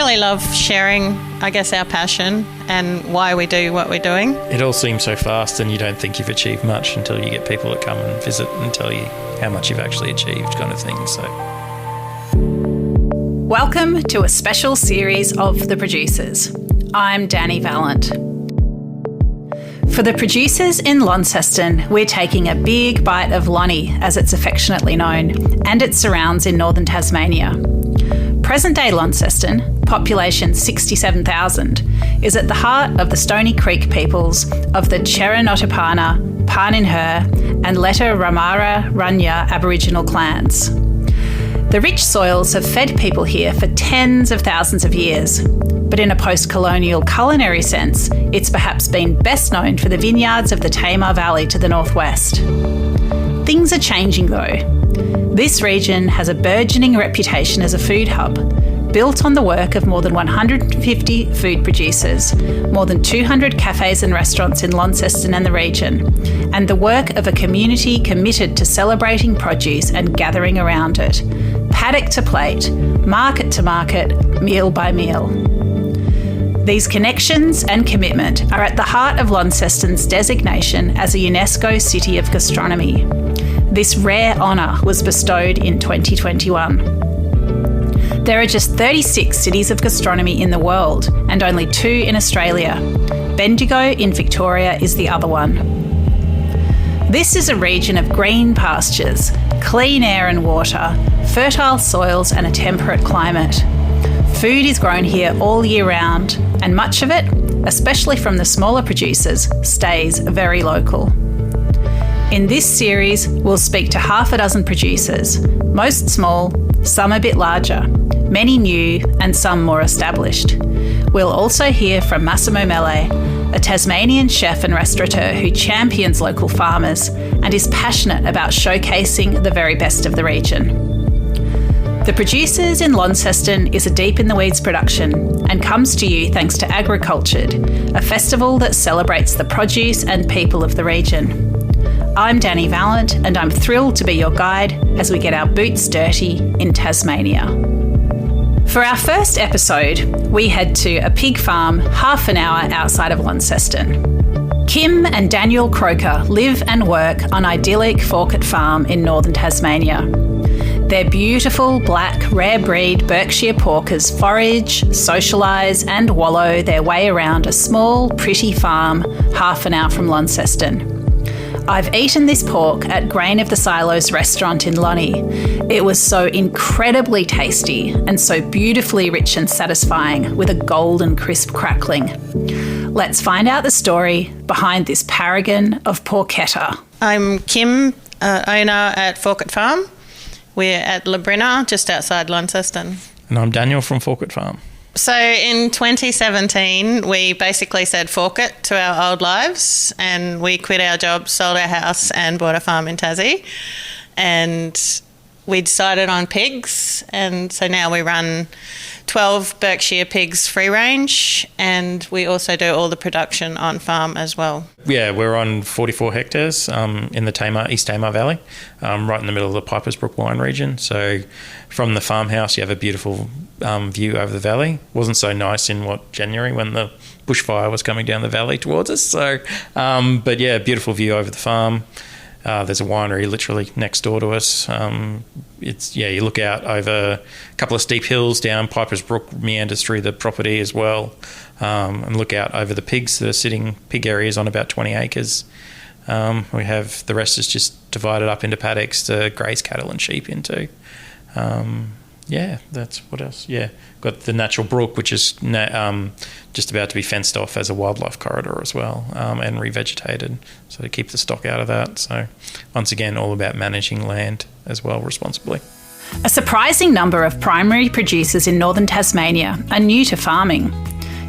really love sharing, I guess, our passion and why we do what we're doing. It all seems so fast and you don't think you've achieved much until you get people that come and visit and tell you how much you've actually achieved, kind of thing. So, welcome to a special series of The Producers. I'm Dani Valent. For the producers in Launceston, we're taking a big bite of Lonnie, as it's affectionately known, and its surrounds in northern Tasmania. Present-day Launceston, population 67,000, is at the heart of the Stony Creek peoples of the Cherranotapana, Paninher and Letta Ramara Runya Aboriginal clans. The rich soils have fed people here for tens of thousands of years, but in a post-colonial culinary sense, it's perhaps been best known for the vineyards of the Tamar Valley to the northwest. Things are changing though. This region has a burgeoning reputation as a food hub, built on the work of more than 150 food producers, more than 200 cafes and restaurants in Launceston and the region, and the work of a community committed to celebrating produce and gathering around it, paddock to plate, market to market, meal by meal. These connections and commitment are at the heart of Launceston's designation as a UNESCO City of Gastronomy. This rare honour was bestowed in 2021. There are just 36 cities of gastronomy in the world and only 2 in Australia. Bendigo in Victoria is the other one. This is a region of green pastures, clean air and water, fertile soils and a temperate climate. Food is grown here all year round, and much of it, especially from the smaller producers, stays very local. In this series, we'll speak to half a dozen producers, most small, some a bit larger, many new and some more established. We'll also hear from Massimo Mele, a Tasmanian chef and restaurateur who champions local farmers and is passionate about showcasing the very best of the region. The Producers in Launceston is a Deep in the Weeds production and comes to you thanks to Agricultured, a festival that celebrates the produce and people of the region. I'm Dani Valent and I'm thrilled to be your guide as we get our boots dirty in Tasmania. For our first episode, we head to a pig farm half an hour outside of Launceston. Kim and Daniel Croker live and work on idyllic Forkett Farm in northern Tasmania. Their beautiful, black, rare breed Berkshire porkers forage, socialise and wallow their way around a small, pretty farm half an hour from Launceston. I've eaten this pork at Grain of the Silos restaurant in Lonnie. It was so incredibly tasty and so beautifully rich and satisfying with a golden crisp crackling. Let's find out the story behind this paragon of porchetta. I'm Kim, owner at Forkett Farm. We're at Labrina, just outside Launceston. and I'm Daniel from Forkett Farm. So in 2017, we basically said fork it to our old lives, and we quit our jobs, sold our house and bought a farm in Tassie. And we decided on pigs, and so now we run 12 Berkshire pigs free range, and we also do all the production on farm as well. Yeah, we're on 44 hectares in the East Tamar Valley, right in the middle of the Pipers Brook wine region. So from the farmhouse, you have a beautiful view over the valley. Wasn't so nice in January when the bushfire was coming down the valley towards us. So, but yeah, beautiful view over the farm. There's a winery literally next door to us. You look out over a couple of steep hills down Pipers Brook, meanders through the property as well, and look out over the pigs that are sitting. Pig areas on about 20 acres. We have the rest is just divided up into paddocks to graze cattle and sheep into. That's what else. Yeah, got the natural brook, which is just about to be fenced off as a wildlife corridor as well, and revegetated, so to keep the stock out of that. So once again, all about managing land as well responsibly. A surprising number of primary producers in northern Tasmania are new to farming.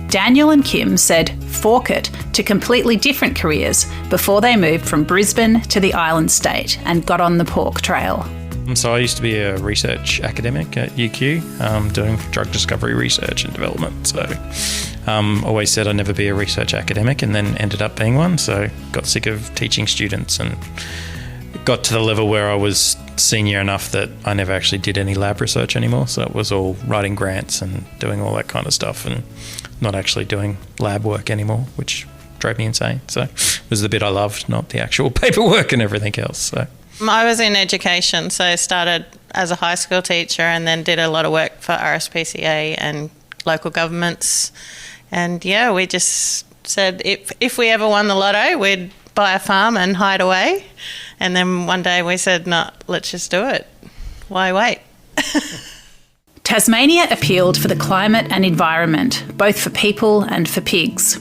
Daniel and Kim said fork it to completely different careers before they moved from Brisbane to the island state and got on the pork trail. So I used to be a research academic at UQ, doing drug discovery research and development. So always said I'd never be a research academic, and then ended up being one. So got sick of teaching students and got to the level where I was senior enough that I never actually did any lab research anymore. So it was all writing grants and doing all that kind of stuff and not actually doing lab work anymore, which drove me insane. So it was the bit I loved, not the actual paperwork and everything else. So I was in education, so I started as a high school teacher and then did a lot of work for RSPCA and local governments. And yeah, we just said if we ever won the lotto, we'd buy a farm and hide away. And then one day we said, no, let's just do it. Why wait? Tasmania appealed for the climate and environment, both for people and for pigs.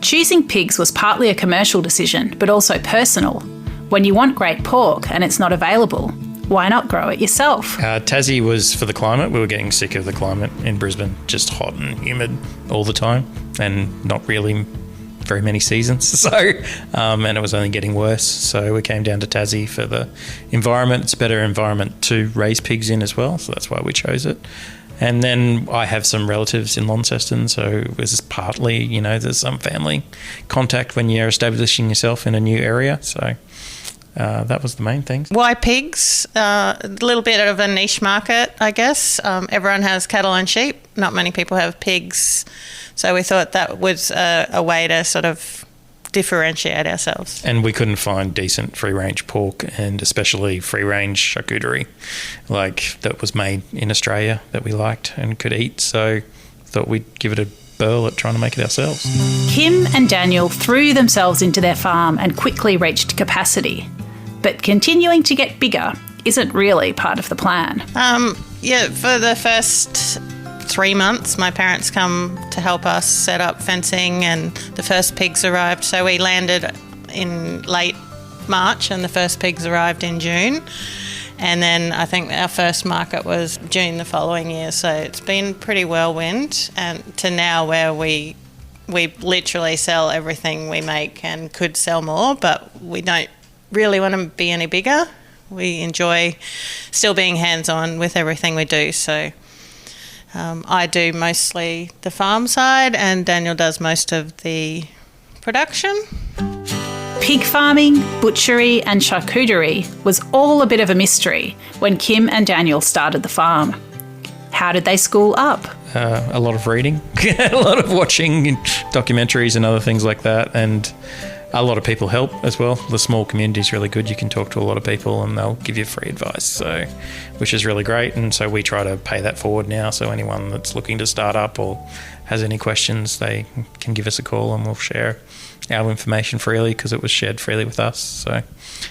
Choosing pigs was partly a commercial decision, but also personal. When you want great pork and it's not available, why not grow it yourself? Tassie was for the climate. We were getting sick of the climate in Brisbane, just hot and humid all the time and not really very many seasons. So, and it was only getting worse. So we came down to Tassie for the environment. It's a better environment to raise pigs in as well. So that's why we chose it. And then I have some relatives in Launceston. So it was partly, you know, there's some family contact when you're establishing yourself in a new area. So that was the main thing. Why pigs? A little bit of a niche market, I guess. Everyone has cattle and sheep. Not many people have pigs. So we thought that was a way to sort of differentiate ourselves. And we couldn't find decent free-range pork and especially free-range charcuterie like that was made in Australia that we liked and could eat. So thought we'd give it a burl at trying to make it ourselves. Kim and Daniel threw themselves into their farm and quickly reached capacity. But continuing to get bigger isn't really part of the plan. Yeah, for the first 3 months, my parents come to help us set up fencing and the first pigs arrived. So we landed in late March and the first pigs arrived in June. And then I think our first market was June the following year. So it's been pretty whirlwind and to now where we literally sell everything we make and could sell more, but we don't really want to be any bigger. We enjoy still being hands-on with everything we do. So I do mostly the farm side and Daniel does most of the production. Pig farming, butchery and charcuterie was all a bit of a mystery when Kim and Daniel started the farm. How did they school up? A lot of reading, a lot of watching documentaries and other things like that, and a lot of people help as well. The small community is really good. You can talk to a lot of people and they'll give you free advice, so which is really great. And so we try to pay that forward now. So anyone that's looking to start up or has any questions, they can give us a call and we'll share our information freely because it was shared freely with us. So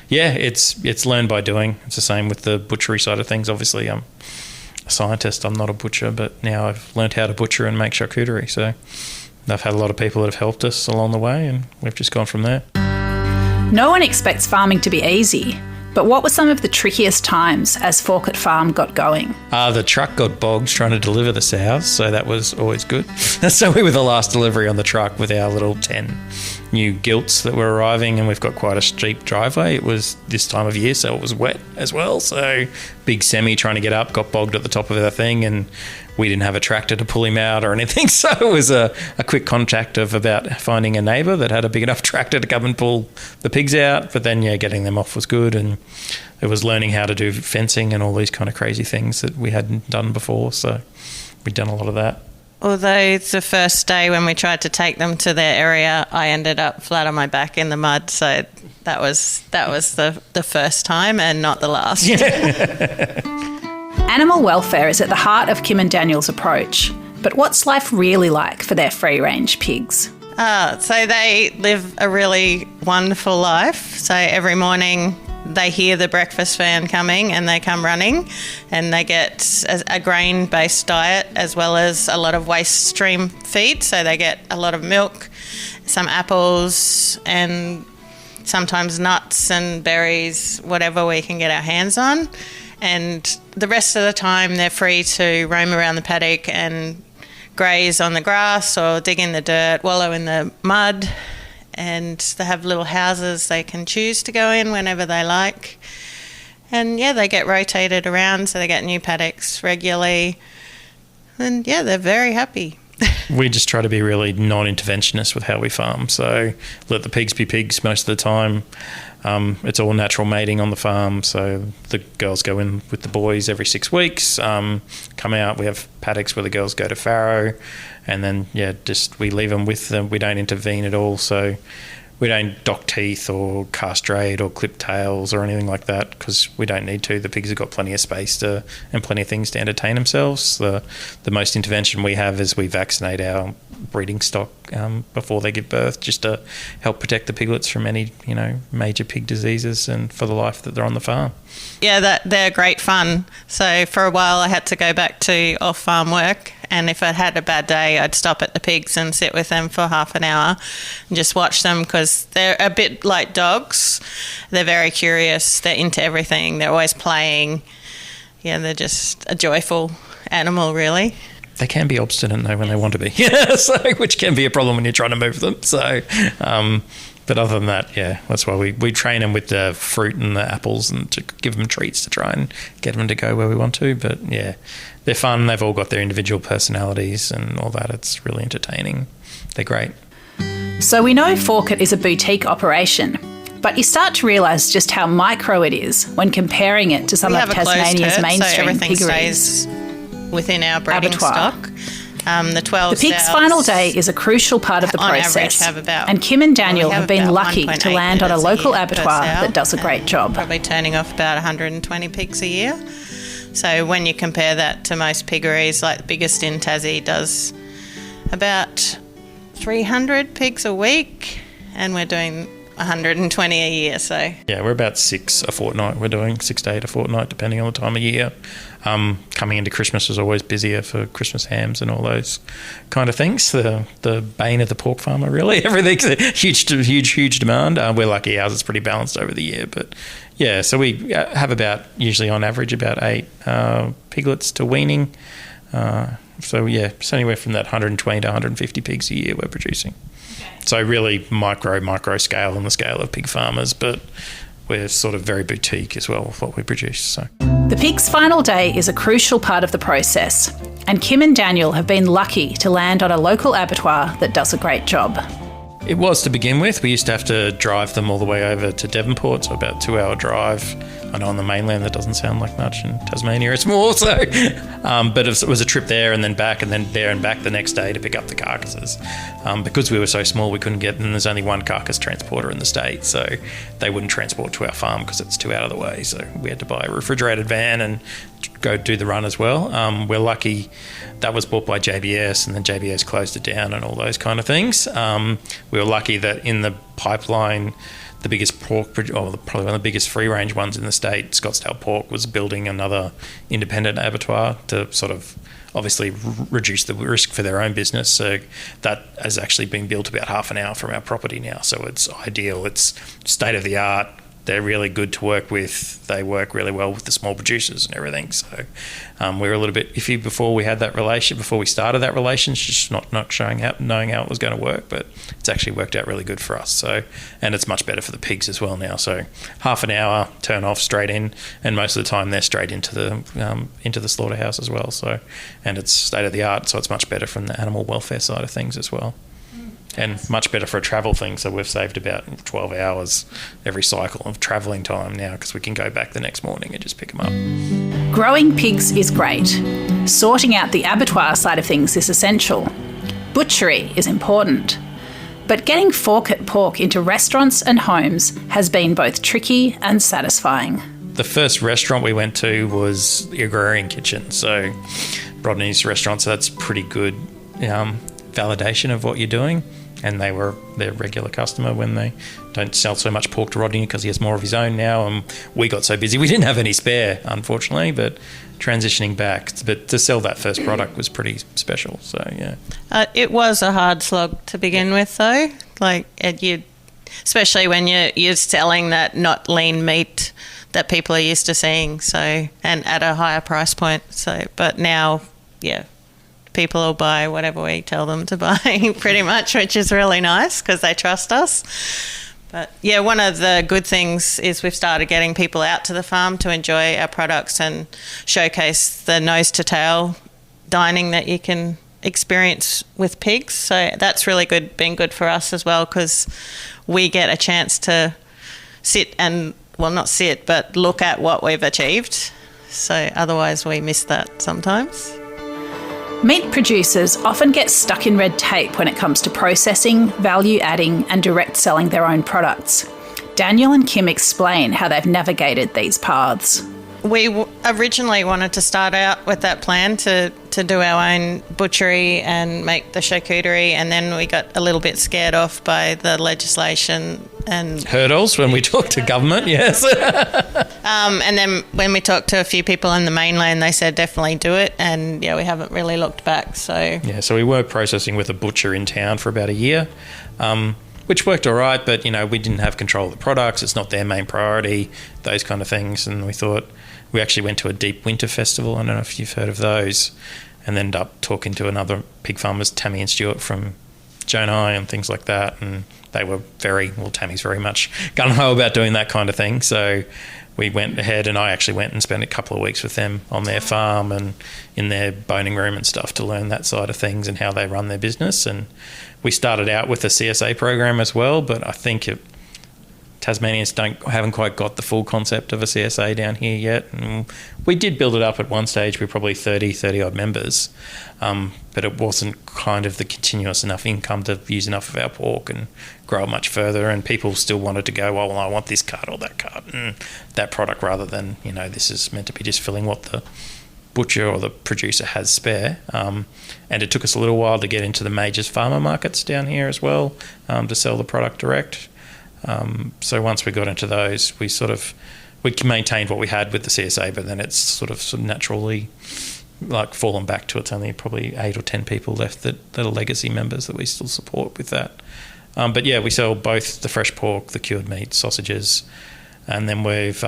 yeah, it's learned by doing. It's the same with the butchery side of things. Obviously, I'm a scientist. I'm not a butcher, but now I've learned how to butcher and make charcuterie. So I've had a lot of people that have helped us along the way and we've just gone from there. No one expects farming to be easy, but what were some of the trickiest times as Forkett Farm got going? The truck got bogged trying to deliver the sows, so that was always good. So we were the last delivery on the truck with our little 10 new gilts that were arriving, and we've got quite a steep driveway. It was this time of year, so it was wet as well. So big semi trying to get up, got bogged at the top of the thing, and we didn't have a tractor to pull him out or anything. So it was a quick contact of about finding a neighbour that had a big enough tractor to come and pull the pigs out. But then, yeah, getting them off was good. And it was learning how to do fencing and all these kind of crazy things that we hadn't done before. So we'd done a lot of that. Although the first day when we tried to take them to their area, I ended up flat on my back in the mud. So that was the first time and not the last. Animal welfare is at the heart of Kim and Daniel's approach. But what's life really like for their free-range pigs? So they live a really wonderful life. So every morning they hear the breakfast van coming and they come running and they get a grain-based diet as well as a lot of waste stream feed. So they get a lot of milk, some apples and sometimes nuts and berries, whatever we can get our hands on. And the rest of the time they're free to roam around the paddock and graze on the grass or dig in the dirt, wallow in the mud, and they have little houses they can choose to go in whenever they like. And yeah, they get rotated around, so they get new paddocks regularly. And yeah, they're very happy. We just try to be really non-interventionist with how we farm. So let the pigs be pigs most of the time. It's all natural mating on the farm, so the girls go in with the boys every 6 weeks, come out. We have paddocks where the girls go to farrow, and then we leave them with them. We don't intervene at all, so we don't dock teeth or castrate or clip tails or anything like that, because we don't need to. The pigs have got plenty of space and plenty of things to entertain themselves. The most intervention we have is we vaccinate our breeding stock before they give birth, just to help protect the piglets from any major pig diseases and for the life that they're on the farm. Yeah, they're great fun. So for a while I had to go back to off-farm work, and if I had a bad day, I'd stop at the pigs and sit with them for half an hour and just watch them, because they're a bit like dogs. They're very curious. They're into everything. They're always playing. Yeah, they're just a joyful animal, really. They can be obstinate, though, when they want to be, which can be a problem when you're trying to move them. So, but other than that, that's why we train them with the fruit and the apples and to give them treats to try and get them to go where we want to. But, they're fun. They've all got their individual personalities and all that. It's really entertaining. They're great. So we know Forkett is a boutique operation, but you start to realise just how micro it is when comparing it to some of Tasmania's mainstream so piggeries. Stays within our breeding stock. The pig's final day is a crucial part of the process, and Kim and Daniel have been lucky to land on a local abattoir that does a great job. Probably turning off about 120 pigs a year. So when you compare that to most piggeries, like the biggest in Tassie does about 300 pigs a week, and we're doing 120 a year. So we're about 6 a fortnight. We're doing 6 to 8 a fortnight, depending on the time of year. Coming into Christmas is always busier for Christmas hams and all those kind of things. The bane of the pork farmer, really. Everything's a huge demand. We're lucky ours is pretty balanced over the year, but so we have usually on average about 8 piglets to weaning. It's anywhere from that 120 to 150 pigs a year we're producing. So really micro scale on the scale of pig farmers, but we're sort of very boutique as well with what we produce. So the pig's final day is a crucial part of the process, and Kim and Daniel have been lucky to land on a local abattoir that does a great job. It was to begin with. We used to have to drive them all the way over to Devonport, so about a 2-hour drive. I know on the mainland that doesn't sound like much. In Tasmania it's more, so. But it was a trip there and then back, and then there and back the next day to pick up the carcasses. Because we were so small, we couldn't get them. There's only one carcass transporter in the state, so they wouldn't transport to our farm because it's too out of the way. So we had to buy a refrigerated van and go do the run as well. We're lucky that was bought by JBS, and then JBS closed it down and all those kind of things. We were lucky that in the pipeline, the biggest pork, or probably one of the biggest free range ones in the state, Scottsdale Pork, was building another independent abattoir to sort of obviously reduce the risk for their own business. So that has actually been built about half an hour from our property now. So it's ideal. It's state of the art. They're really good to work with. They work really well with the small producers and everything. So we were a little bit iffy before we had that relation, before we started that relationship, just not knowing how it was going to work. But it's actually worked out really good for us. So, and it's much better for the pigs as well now. So half an hour, turn off, straight in, and most of the time they're straight into the slaughterhouse as well. So, and it's state of the art, so it's much better from the animal welfare side of things as well. And much better for a travel thing. So we've saved about 12 hours every cycle of travelling time now, because we can go back the next morning and just pick them up. Growing pigs is great. Sorting out the abattoir side of things is essential. Butchery is important. But getting Forkett pork into restaurants and homes has been both tricky and satisfying. The first restaurant we went to was the Agrarian Kitchen, so Rodney's restaurant, so that's pretty good validation of what you're doing. And they were their regular customer when they don't sell so much pork to Rodney because he has more of his own now. And we got so busy we didn't have any spare, unfortunately. But transitioning back, but to sell that first product was pretty special. So it was a hard slog to begin with, though. Especially when you're selling that not lean meat that people are used to seeing. So, and at a higher price point. So, but now, people will buy whatever we tell them to buy pretty much, which is really nice because they trust us. But one of the good things is we've started getting people out to the farm to enjoy our products and showcase the nose to tail dining that you can experience with pigs. So that's really been good for us as well, because we get a chance to but look at what we've achieved. So otherwise we miss that sometimes. Meat producers often get stuck in red tape when it comes to processing, value adding, and direct selling their own products. Daniel and Kim explain how they've navigated these paths. We originally wanted to start out with that plan to do our own butchery and make the charcuterie, and then we got a little bit scared off by the legislation and hurdles when we talked to government, yes. And then when we talked to a few people in the mainland, they said definitely do it, and we haven't really looked back. So we were processing with a butcher in town for about a year, which worked all right, but we didn't have control of the products. It's not their main priority, those kind of things. And we thought, we actually went to a deep winter festival. I don't know if you've heard of those, and ended up talking to another pig farmers, Tammy and Stuart from Jonai and things like that. And they were Tammy's very much gung-ho about doing that kind of thing. So we went ahead, and I actually went and spent a couple of weeks with them on their farm and in their boning room and stuff to learn that side of things and how they run their business. And we started out with a CSA program as well, but I think Tasmanians haven't quite got the full concept of a CSA down here yet. And we did build it up at one stage. We're probably 30 odd members, but it wasn't kind of the continuous enough income to use enough of our pork and grow it much further. And people still wanted to go, well, I want this cut or that cut and that product, rather than, this is meant to be just filling what the butcher or the producer has spare. And it took us a little while to get into the major farmer markets down here as well, to sell the product direct. So once we got into those, we maintained what we had with the CSA, but then it's sort of naturally fallen back to, it's only probably 8 or 10 people left that are legacy members that we still support with that. But we sell both the fresh pork, the cured meat, sausages, and then we've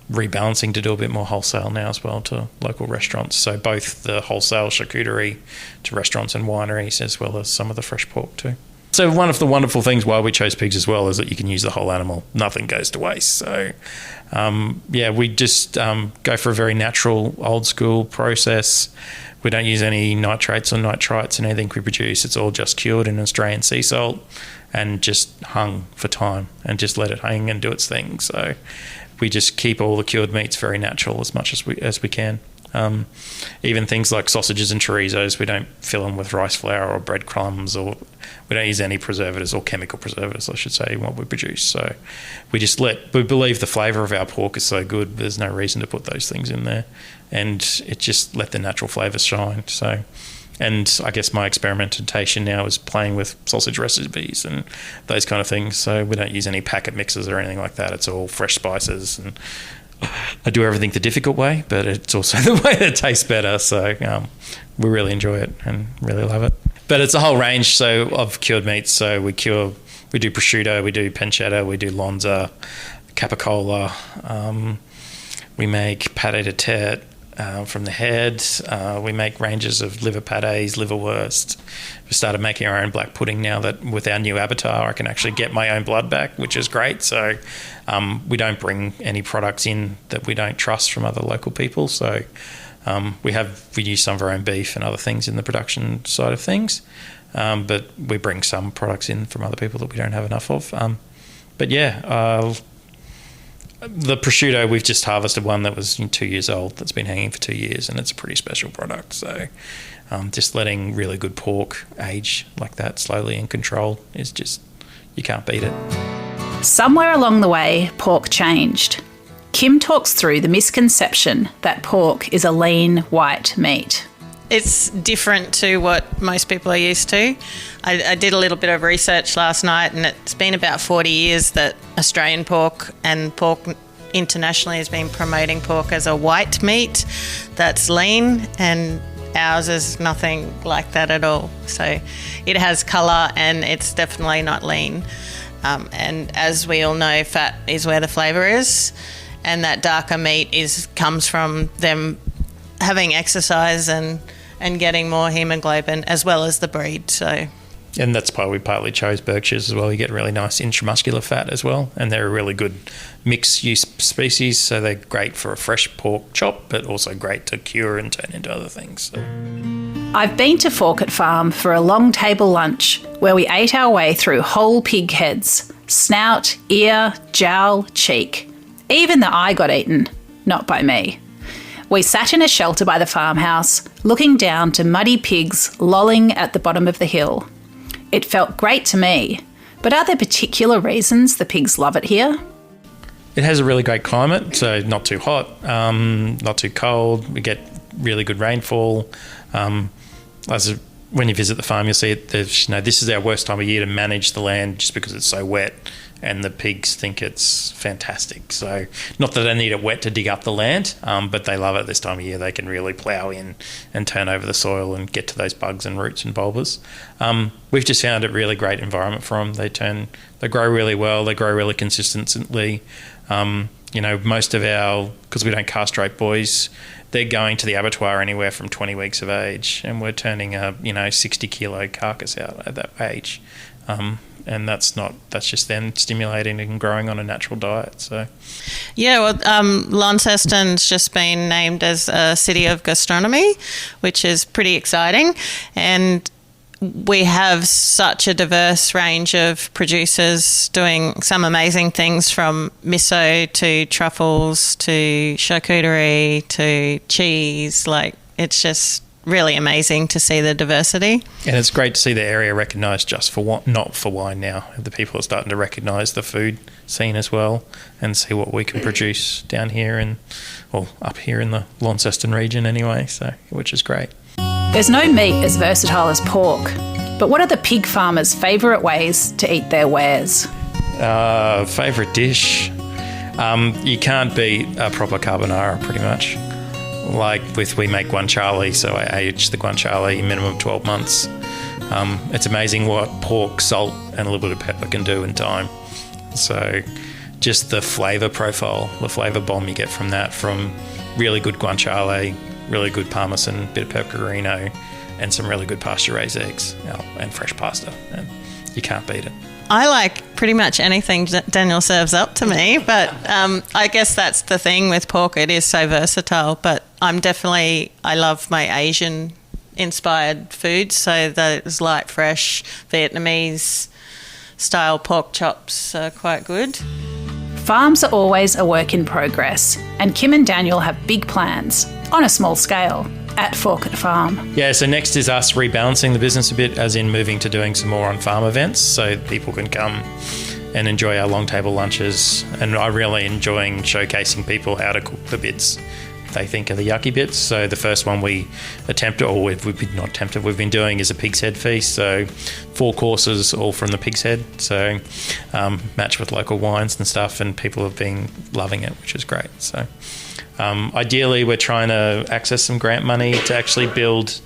rebalancing to do a bit more wholesale now as well to local restaurants. So both the wholesale charcuterie to restaurants and wineries, as well as some of the fresh pork too. So one of the wonderful things why we chose pigs as well is that you can use the whole animal. Nothing goes to waste. So, we just go for a very natural, old school process. We don't use any nitrates or nitrites in anything we produce. It's all just cured in Australian sea salt and just hung for time and just let it hang and do its thing. So we just keep all the cured meats very natural as much as we can. Even things like sausages and chorizos, we don't fill them with rice flour or breadcrumbs, or we don't use any preservatives or chemical preservatives, I should say, in what we produce. So we believe the flavour of our pork is so good, there's no reason to put those things in there, and it just let the natural flavours shine. So, and I guess my experimentation now is playing with sausage recipes and those kind of things. So we don't use any packet mixes or anything like that. It's all fresh spices, and I do everything the difficult way, but it's also the way that tastes better. So we really enjoy it and really love it. But it's a whole range of cured meats. So we do prosciutto, we do pancetta, we do lonza, capicola. We make pâté de tête from the head. We make ranges of liver pâtés, liverwurst. We started making our own black pudding now that with our new avatar I can actually get my own blood back, which is great. So we don't bring any products in that we don't trust from other local people. So we use some of our own beef and other things in the production side of things, but we bring some products in from other people that we don't have enough of. The prosciutto, we've just harvested one that was 2 years old that's been hanging for 2 years, and it's a pretty special product. So just letting really good pork age like that slowly and controlled is just, you can't beat it. Somewhere along the way, pork changed. Kim talks through the misconception that pork is a lean, white meat. It's different to what most people are used to. I did a little bit of research last night, and it's been about 40 years that Australian pork and pork internationally has been promoting pork as a white meat that's lean, and ours is nothing like that at all. So it has colour and it's definitely not lean. And as we all know, fat is where the flavour is, and that darker meat comes from them having exercise and getting more haemoglobin, as well as the breed. So, and that's why we partly chose Berkshires as well. You get really nice intramuscular fat as well, and they're a really good mixed-use species, so they're great for a fresh pork chop, but also great to cure and turn into other things. So. I've been to Forkett Farm for a long table lunch where we ate our way through whole pig heads, Snout, ear, jowl, cheek. Even the eye got eaten. Not by me. We sat in a shelter by the farmhouse, looking down to muddy pigs lolling at the bottom of the hill. It felt great to me, but are there particular reasons the pigs love it here? It has a really great climate, so not too hot, not too cold. We get really good rainfall. When you visit the farm, you'll see it. This is our worst time of year to manage the land just because it's so wet, and the pigs think it's fantastic. So not that they need it wet to dig up the land, but they love it this time of year. They can really plough in and turn over the soil and get to those bugs and roots and bulbas. We've just found a really great environment for them. They grow really well. They grow really consistently. Most of because we don't castrate boys, they're going to the abattoir anywhere from 20 weeks of age, and we're turning a 60 kilo carcass out at that age. And that's just them stimulating and growing on a natural diet. So, yeah, well, Launceston's just been named as a city of gastronomy, which is pretty exciting. And we have such a diverse range of producers doing some amazing things, from miso to truffles to charcuterie to cheese. It's just really amazing to see the diversity. And it's great to see the area recognised just for not for wine now. The people are starting to recognise the food scene as well and see what we can produce down here up here in the Launceston region anyway, which is great. There's no meat as versatile as pork, but what are the pig farmers' favourite ways to eat their wares? Favourite dish? You can't beat a proper carbonara, pretty much. We make guanciale, so I age the guanciale minimum 12 months. It's amazing what pork, salt, and a little bit of pepper can do in time. So just the flavour profile, the flavour bomb you get from that, from really good guanciale, really good parmesan, bit of pecorino, and some really good pasture-raised eggs and fresh pasta. And you can't beat it. I like pretty much anything Daniel serves up to me, but I guess that's the thing with pork. It is so versatile, but I love my Asian-inspired foods, so those light, fresh Vietnamese-style pork chops are quite good. Farms are always a work in progress, and Kim and Daniel have big plans, on a small scale, at Forkett Farm. Yeah, so next is us rebalancing the business a bit, as in moving to doing some more on-farm events so people can come and enjoy our long table lunches. And I'm really enjoying showcasing people how to cook the bits they think are the yucky bits. So the first one we've been doing is a pig's head feast. So 4 courses, all from the pig's head. So matched with local wines and stuff, and people have been loving it, which is great. So ideally, we're trying to access some grant money to actually build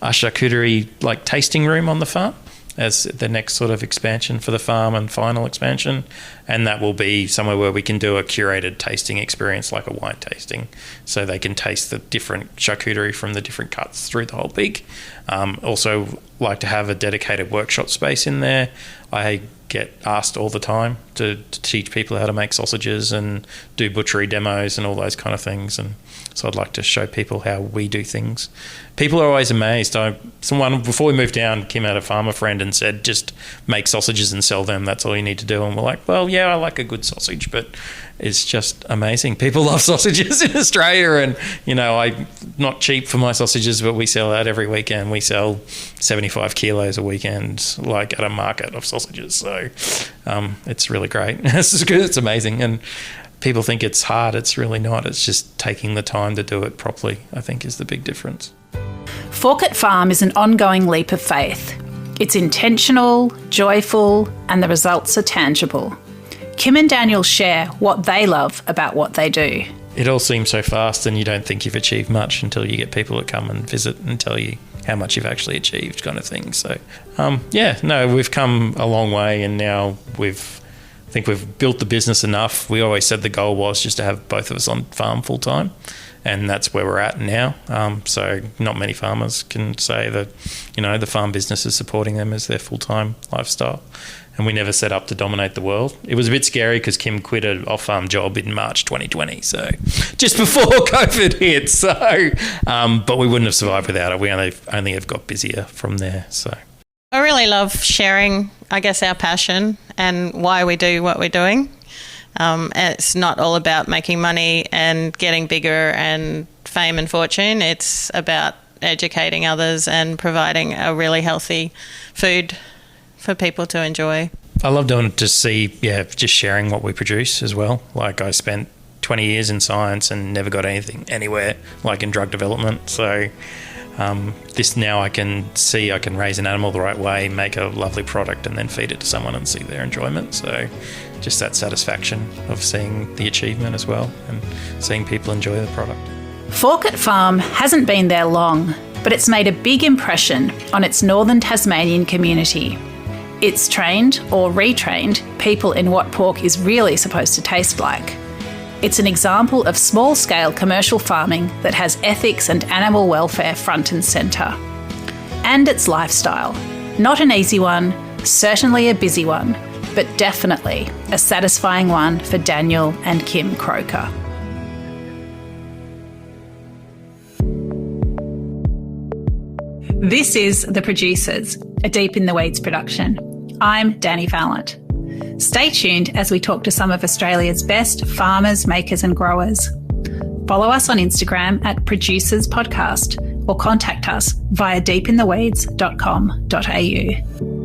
a charcuterie tasting room on the farm as the next sort of expansion for the farm and final expansion. And that will be somewhere where we can do a curated tasting experience, like a wine tasting, so they can taste the different charcuterie from the different cuts through the whole pig. Also like to have a dedicated workshop space in there. I get asked all the time to teach people how to make sausages and do butchery demos and all those kind of things. And so I'd like to show people how we do things. People are always amazed. Before we moved down, Kim had a farmer friend and said, just make sausages and sell them. That's all you need to do. And we're like, well, yeah, I like a good sausage, but it's just amazing. People love sausages in Australia, and, I'm not cheap for my sausages, but we sell out every weekend. We sell 75 kilos a weekend, at a market of sausages. So it's really great. It's amazing. And people think it's hard. It's really not. It's just taking the time to do it properly, I think, is the big difference. Forkett Farm is an ongoing leap of faith. It's intentional, joyful, and the results are tangible. Kim and Daniel share what they love about what they do. It all seems so fast, and you don't think you've achieved much until you get people that come and visit and tell you how much you've actually achieved, kind of thing. So, we've come a long way, and now I think we've built the business enough. We always said the goal was just to have both of us on farm full time, and that's where we're at now. So not many farmers can say that, the farm business is supporting them as their full-time lifestyle. And we never set up to dominate the world. It was a bit scary because Kim quit an off-farm job in March 2020, so just before COVID hit. So, but we wouldn't have survived without it. We only have got busier from there. So I really love sharing, I guess, our passion and why we do what we're doing. It's not all about making money and getting bigger and fame and fortune. It's about educating others and providing a really healthy food for people to enjoy. I love doing it to see, just sharing what we produce as well. Like, I spent 20 years in science and never got anything anywhere, like in drug development. So this now I can raise an animal the right way, make a lovely product, and then feed it to someone and see their enjoyment. So just that satisfaction of seeing the achievement as well and seeing people enjoy the product. Forkett Farm hasn't been there long, but it's made a big impression on its northern Tasmanian community. It's trained or retrained people in what pork is really supposed to taste like. It's an example of small-scale commercial farming that has ethics and animal welfare front and centre. And its lifestyle. Not an easy one, certainly a busy one, but definitely a satisfying one for Daniel and Kim Croker. This is The Producers, a Deep in the Weeds production. I'm Dani Valent. Stay tuned as we talk to some of Australia's best farmers, makers and growers. Follow us on Instagram at Producers Podcast or contact us via deepintheweeds.com.au.